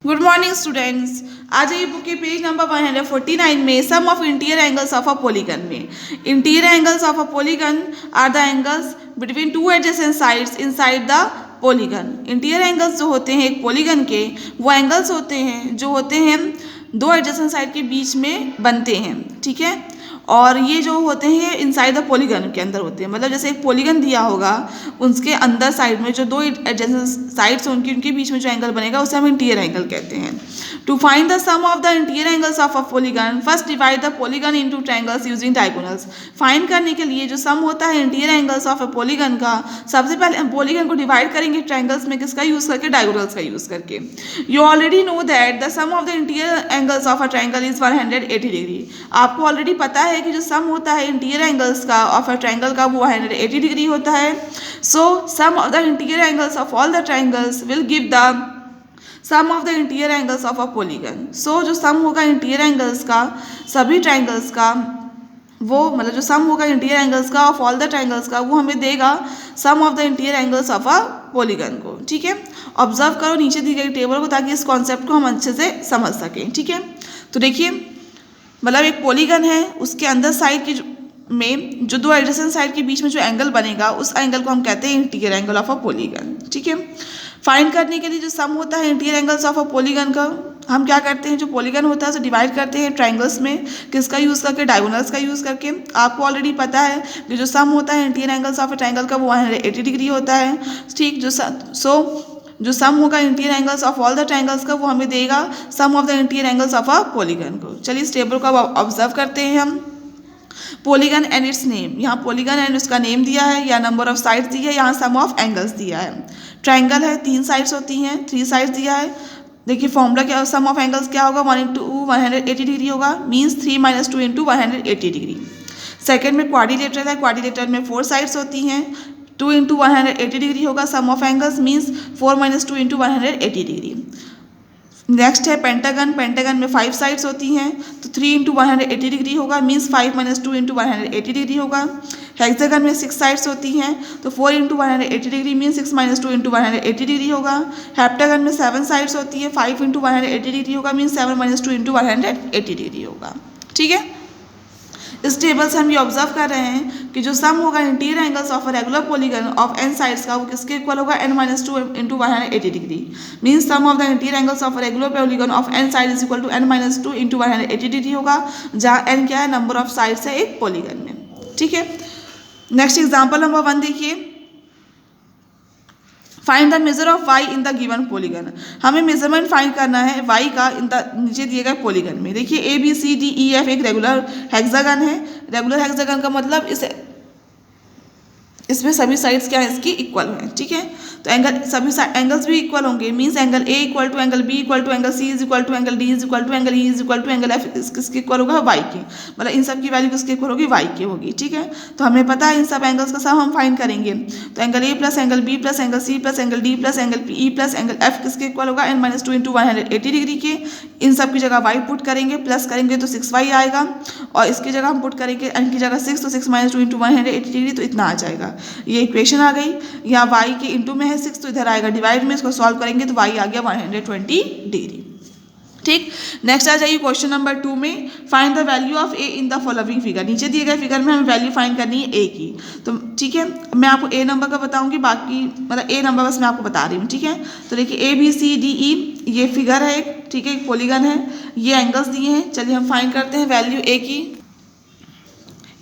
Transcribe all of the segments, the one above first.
Good morning students. आज ये book के पेज नंबर 149 में sum of interior angles of a polygon में interior angles of a polygon are the angles between two adjacent sides inside the polygon. Interior angles जो होते हैं एक polygon के वो एंगल्स होते हैं जो होते हैं दो एडजेसेंट साइड के बीच में बनते हैं, ठीक है। और ये जो होते हैं इनसाइड द पॉलीगन के अंदर होते हैं, मतलब जैसे एक पॉलीगन दिया होगा उसके अंदर साइड में जो दो एडजेसेंट साइड्स होंगी उनके बीच में जो एंगल बनेगा उसे हम इंटीरियर एंगल कहते हैं। To find the sum of the interior angles of a polygon first divide the polygon into triangles using diagonals. Find करने के लिए जो सम होता है interior angles of a polygon का, सबसे पहले हम पॉलीगन को डिवाइड करेंगे ट्रायंगल्स में, किसका यूज करके, डायगोनल्स का यूज करके। You already know that the sum of the interior angles of a triangle is 180 degree. आपको ऑलरेडी पता है कि जो सम होता है इंटीरियर एंगल्स का ऑफ अ ट्रायंगल का वो 180 डिग्री होता है। So sum of the interior angles of all the triangles will give the sum of the interior angles of a polygon. So जो सम होगा इंटीरियर एंगल्स का सभी triangles का, वो मतलब जो सम होगा इंटीरियर एंगल्स का ऑफ ऑल द ट्रायंगल्स का वो हमें देगा sum of the interior angles of a polygon को, ठीक है। ऑब्जर्व करो नीचे दी गई टेबल को ताकि इस कॉन्सेप्ट को हम अच्छे से समझ सकें, ठीक है। तो देखिए, मतलब एक पॉलीगन है, उसके अंदर साइड की में जो दो एडजेसेंट साइड के बीच में जो एंगल बनेगा उस एंगल को हम कहते हैं interior angle of a polygon, ठीक है। फाइंड करने के लिए जो सम होता है interior angles of a polygon का, हम क्या करते हैं, जो पॉलीगन होता है उसे डिवाइड करते हैं ट्रायंगल्स में, किसका यूज़ करके, डायगोनल्स का यूज़ करके। आपको ऑलरेडी पता है कि जो सम होता है interior angles of a triangle का वो 180 डिग्री होता है, ठीक। जो सम होगा interior angles of all the triangles का वो हमें देगा sum of the interior angles of a polygon को। चलिए इस टेबल को अब ऑब्जर्व करते हैं हम। पॉलीगन एंड इट्स नेम, यहाँ पॉलीगन एंड उसका नेम दिया है, या नंबर ऑफ साइड्स दी है, यहाँ सम ऑफ एंगल्स दिया है। ट्रायंगल है, 3 साइड्स होती हैं, 3 साइड्स दिया है। देखिए फॉर्मूला क्या, सम ऑफ एंगल्स क्या होगा, 1 इंटू 180 डिग्री होगा, means 3 minus 2 into 180 degree. Second में क्वाड्रिलेटरल है, क्वाड्रिलेटरल में 4 साइड्स होती हैं, 2 इंटू 180 डिग्री होगा sum of angles, means 4 minus 2 into 180 degree. Next है पेंटागन, पेंटागन में 5 साइड्स होती हैं, तो 3 इंटू 180 डिग्री होगा, मीन्स 5 माइनस 2 इंटू 180 डिग्री होगा। हेक्सागन में 6 साइड्स होती हैं, तो 4 into 180 degree means 6 minus 2 into 180 degree होगा। हेप्टागन में 7 साइड्स होती है, 5 इंटू 180 डिग्री होगा, मीन्स 7 माइनस 2 इंटू 180 डिग्री होगा, ठीक है। इस टेबल से हम ये ऑब्जर्व कर रहे हैं कि जो सम होगा interior angles of a regular polygon of n sides का वो किसके इक्वल होगा, n minus 2 into 180 degree. Means sum of the interior angles of a regular polygon of n side is equal to n minus 2 into 180 degree होगा, जहाँ n क्या है, number of sides है एक पॉलीगन में, ठीक है। नेक्स्ट एग्जाम्पल नंबर 1 देखिए। Find the measure of y in the given polygon. हमें मेजरमेंट फाइंड करना है y का इन द नीचे दिए गए पॉलीगन में। देखिए ABCDEF एक रेगुलर हेक्सागन है। रेगुलर हेक्सागन का मतलब इसमें सभी साइड्स क्या है, इसकी इक्वल हैं, ठीक है। तो एंगल सभी एंगल्स भी इक्वल होंगे, means angle A equal to angle B equal to angle C is equal to angle D is equal to angle E is equal to angle F किसके इक्वल होगा, Y के, मतलब इन सब की value किसके equal होगी, Y के होगी, ठीक है। तो हमें पता है इन सब एंगल्स का सम हम फाइंड करेंगे, तो angle A plus angle B plus angle C plus angle D plus angle E plus angle F किसके इक्वल होगा, n माइनस 2 इंटू 180 डिग्री के। इन सब की जगह Y पुट करेंगे, प्लस करेंगे तो 6y आएगा, और इसकी जगह हम पुट करेंगे n की जगह 6, तो 6 माइनस 2 इंटू 180 डिग्री, तो इतना आ जाएगा। ये इक्वेशन आ गई। यहाँ y के इंटू में है 6, तो इधर आएगा डिवाइड में, इसको सॉल्व करेंगे तो y आ गया 120 डिग्री, ठीक। नेक्स्ट आ जाइए क्वेश्चन नंबर 2 में। Find the value of a in the following figure. नीचे दिए गए फिगर में हमें वैल्यू फाइंड करनी है a की, तो ठीक है। मैं आपको a नंबर का बताऊंगी, बाकी मतलब a नंबर बस मैं आपको बता रही हूँ, ठीक है। तो देखिए ABCDE ये फिगर है एक, ठीक है, एक पॉलीगन है, ये एंगल्स दिए हैं। चलिए हम फाइंड करते हैं वैल्यू a की।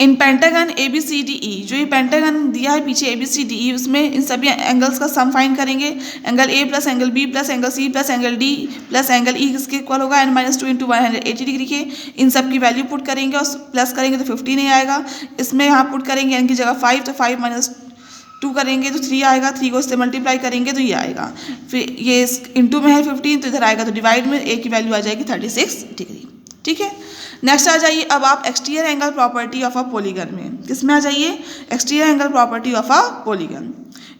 इन पेंटागन ABCDE, जो ये पेंटागन दिया है पीछे ABCDE, उसमें इन सभी एंगल्स का सम फाइंड करेंगे। Angle A plus angle B plus angle C plus angle D plus angle E किसके इक्वल होगा, n माइनस 2 इंटू 180 डिग्री के। इन सब की वैल्यू पुट करेंगे और प्लस करेंगे तो 50 नहीं आएगा। इसमें यहाँ पुट करेंगे n की जगह 5, तो 5 माइनस 2 करेंगे तो 3 आएगा, 3 को इससे मल्टीप्लाई करेंगे तो ये आएगा। फिर ये इंटू में है 15, तो इधर आएगा तो डिवाइड में a की वैल्यू आ जाएगी 36 डिग्री, ठीक है। नेक्स्ट आ जाइए अब आप exterior angle property of a polygon में, किस में आ जाइए, exterior angle property of a polygon.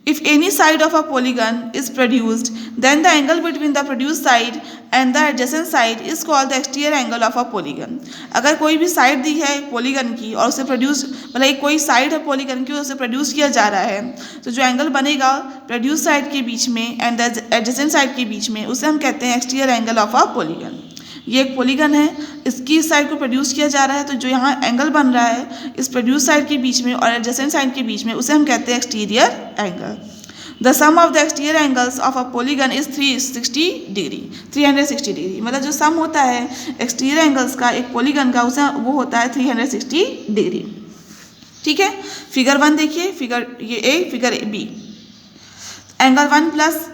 If any side of a polygon is produced, then the angle between the produced side and the adjacent side is called the exterior angle of a polygon. अगर कोई भी side दी है polygon की और उसे produce मतलब एक कोई साइड है पॉलीगन की और उसे प्रोड्यूस किया जा रहा है, तो जो एंगल बनेगा प्रोड्यूस साइड के बीच में एंड द एडजेसेंट साइड के बीच में, उसे हम कहते हैं exterior angle of a polygon. ये एक पॉलीगन है, इसकी साइड को प्रोड्यूस किया जा रहा है, तो जो यहाँ एंगल बन रहा है इस प्रोड्यूस साइड के बीच में और एडजेसेंट साइड के बीच में, उसे हम कहते हैं exterior angle. The sum of the exterior angles of a polygon is 360 degree. मतलब जो सम होता है एक्सटीरियर एंगल्स का एक पॉलीगन का, उसे वो होता है 360 डिग्री. ठीक है, फिगर 1 देखिए, फिगर ये A, figure B. Angle 1 plus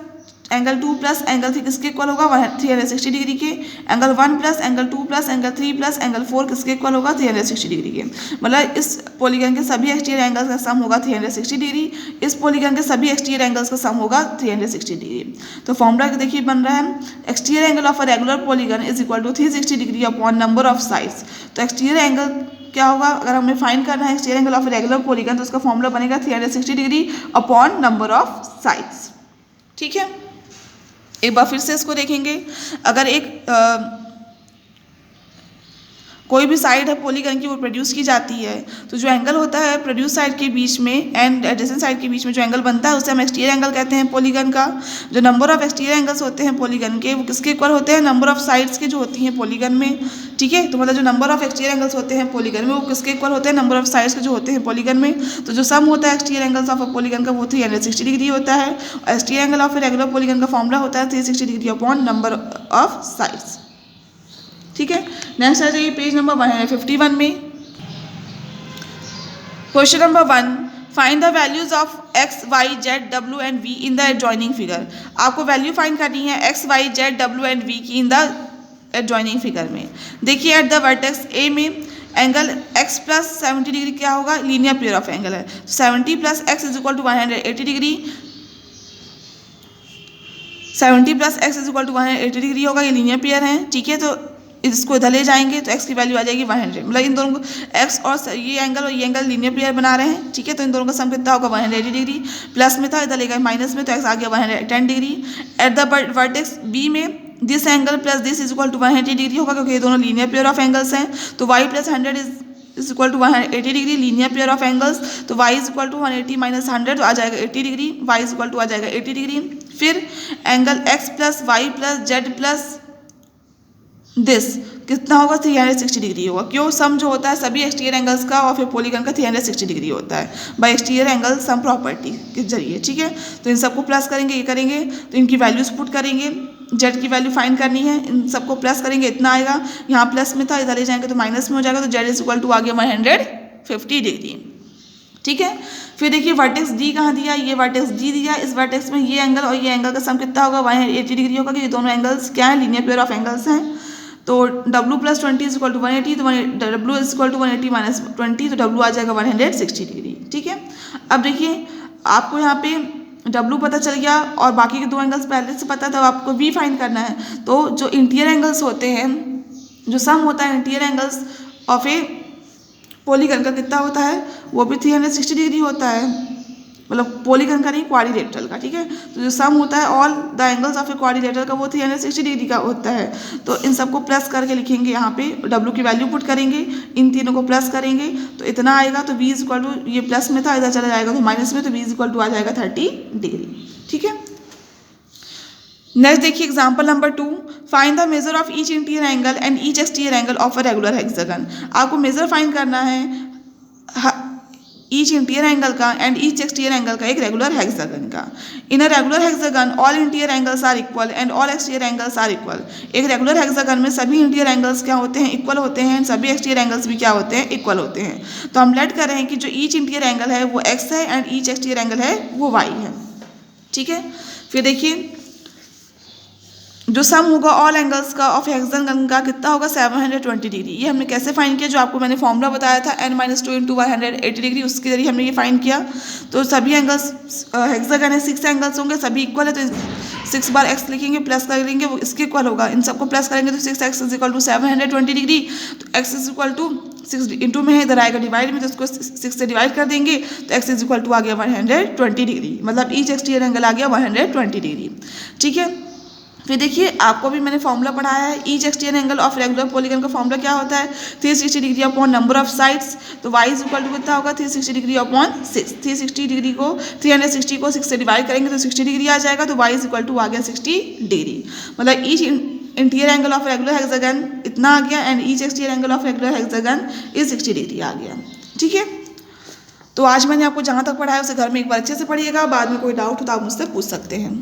angle 2 plus angle 3 किसके इक्वल होगा? 360 डिग्री के. Angle 1 plus angle 2 plus angle 3 plus angle 4 किसके इक्वल होगा? 360 डिग्री के. मतलब इस पॉलीगन के सभी एक्सटीरियर एंगल्स का सम होगा 360 डिग्री. इस पॉलीगन के सभी एक्सटीरियर एंगल्स का सम होगा 360 डिग्री. तो फॉर्मूला देखिए बन रहा है, exterior angle of a regular polygon is equal to 360 degree upon number of sides. तो एक्सटीरियर एंगल क्या होगा? अगर हमें फाइंड करना है exterior angle of regular polygon, तो उसका फॉर्मूला बनेगा 360 degree upon number of sides. ठीक है, एक बार फिर से इसको देखेंगे. अगर एक कोई भी साइड है पॉलीगन की वो प्रोड्यूस की जाती है, तो जो एंगल होता है प्रोड्यूस साइड के बीच में एंड एडजेसेंट साइड के बीच में जो एंगल बनता है उसे हम एक्सटीरियर एंगल कहते हैं पॉलीगन का. जो नंबर ऑफ एक्सटीरियर एंगल्स होते हैं पॉलीगन के, वो किसके इक्वल होते हैं? नंबर ऑफ साइड्स के जो होती हैं पॉलीगन में. ठीक है, तो मतलब जो नंबर ऑफ एक्सटीरियर एंगल्स होते हैं पॉलीगन में, वो किसके इक्वल होते हैं? नंबर ऑफ साइड्स के जो होते हैं पॉलीगन में. तो जो सम होता है exterior angles of a polygon का, वो 360 डिग्री होता है. और exterior angle of regular polygon का फॉर्मूला होता है 360 degree upon number of sides. ठीक है, नेक्स्ट आ जाइए पेज नंबर 151 में. Question number 1, find the values of x y z डब्ल्यू and v in the adjoining figure. आपको वैल्यू फाइंड करनी है एक्स वाई जेड डब्ल्यू एंड वी की इन द एडजॉइनिंग फिगर में. देखिए एट द वर्टेक्स ए में एंगल x प्लस 70 डिग्री क्या होगा? लीनियर पेयर ऑफ एंगल है. 70 plus x is equal to 180 degree. 70 plus x is equal to 180 degree होगा, ये लीनियर पेयर है. ठीक है, तो इसको इधर ले जाएंगे तो x की वैल्यू आ जाएगी 100. मतलब इन दोनों को x और ये एंगल लीनियर पेयर बना रहे हैं. ठीक है, तो इन दोनों का सम कितना होगा? 180 डिग्री. प्लस में था, इधर ले गए माइनस में, तो x आ गया 110 डिग्री. एट द वर्टेक्स b में this angle plus this is equal to 180 degree होगा, क्योंकि ये दोनों लीनियर पेयर ऑफ एंगल्स हैं. तो y plus 100 is equal to 180 degree, linear pair of angles. तो y is equal to 180 minus 100 तो आ जाएगा 80 degree. y is equal to आ जाएगा 80 डिग्री. फिर angle x plus Y plus Z plus this कितना होगा? 360 डिग्री होगा. क्यों? सम जो होता है सभी एक्सटीरियर एंगल्स का और फिर पॉलीगन का 360 डिग्री होता है bye exterior angle sum property के जरिए. ठीक है, तो इन सबको प्लस करेंगे, ये करेंगे तो इनकी वैल्यूज पुट करेंगे. जेड की वैल्यू फाइंड करनी है, इन सबको प्लस करेंगे, इतना आएगा. यहाँ प्लस में था, इधर ले जाएंगे तो माइनस में हो जाएगा. तो जेड इज इक्वल टू आ गया 150 डिग्री. ठीक है, फिर देखिए वर्टेक्स डी कहाँ दिया? ये वर्टेक्स डी दिया. इस वर्टेक्स में ये एंगल और ये एंगल का सम कितना होगा? 180 डिग्री होगा, कि ये दोनों एंगल्स क्या है? लीनियर पेयर ऑफ एंगल्स हैं. तो w plus 20 is equal to 180. तो w is equal to 180 minus 20, तो w आ जाएगा 160 डिग्री. ठीक है, अब देखिए आपको यहाँ पे w पता चल गया और बाकी के दो एंगल्स पहले से पता था, आपको v फाइंड करना है. तो जो इंटीरियर एंगल्स होते हैं, जो सम होता है interior angles of A polygon का कितना होता है? वो भी 360 डिग्री होता है. मतलब पॉलीगन का नहीं, क्वाड्रिलेटरल का. ठीक है, तो जो सम होता है all the angles of a quadrilateral का, वो 360 डिग्री का होता है. तो इन सबको प्लस करके लिखेंगे. यहाँ पे w की वैल्यू पुट करेंगे, इन तीनों को प्लस करेंगे तो इतना आएगा. तो v इज इक्वल टू, ये प्लस में था इधर चला जाएगा तो माइनस में, तो v इज इक्वल टू आ जाएगा 30 डिग्री. ठीक है, नेक्स्ट देखिए example number 2, find the measure of each interior angle and each exterior angle of a regular hexagon. आपको मेजर फाइंड करना है ईच इंटीरियर एंगल का एंड ईच एक्सटीरियर एंगल का एक रेगुलर हेक्सागन का. In a regular hexagon all interior angles are equal and all exterior angles are equal. एक regular hexagon में सभी इंटीरियर एंगल्स क्या होते हैं? इक्वल होते हैं. सभी एक्सटीरियर एंगल्स भी क्या होते हैं? इक्वल होते हैं. तो हम लेट कर रहे हैं कि जो ईच इंटीरियर एंगल है वो x है एंड ईच एक्सटीरियर एंगल है वो y है. ठीक है, फिर देखिए जो सम होगा ऑल एंगल्स का ऑफ हेक्सागन का कितना होगा? 720 डिग्री. ये हमने कैसे फाइंड किया? जो आपको मैंने फॉर्मूला बताया था n-2 इंटू 180 डिग्री, उसके जरिए हमने ये फाइंड किया. तो सभी एंगल्स हेक्सागन है, 6 एंगल्स होंगे, सभी इक्वल है. तो 6 बार x लिखेंगे, प्लस कर लेंगे, वो इसके इक्वल होगा. इन सबको प्लस करेंगे तो 6x is equal to 720 degree. तो x is equal to 6 into में है, इधर आएगा डिवाइड में, तो इसको 6 से डिवाइड कर देंगे तो x इज इक्वल टू आ गया 120 डिग्री, मतलब ईच एक्सटीरियर एंगल आ गया 120 डिग्री। ठीक है, फिर देखिए आपको भी मैंने फॉर्मूला पढ़ाया है, each exterior angle of regular polygon का फॉर्मूला क्या होता है, 360 degree upon number of sides, तो y इज इक्वल टू कितना होगा 360 डिग्री अपॉन 6, 360 डिग्री को 360 को 6 से डिवाइड करेंगे तो 60 डिग्री आ जाएगा, तो y इज इक्वल टू आ गया 60 डिग्री, मतलब each interior angle of regular hexagon इतना आ गया and each exterior angle of regular hexagon is 60 degree आ गया। ठीक है, तो आज मैंने आपको जहाँ तक पढ़ाया उसे घर में एक बार अच्छे से पढ़िएगा, बाद में कोई डाउट हो तो आप मुझसे पूछ सकते हैं।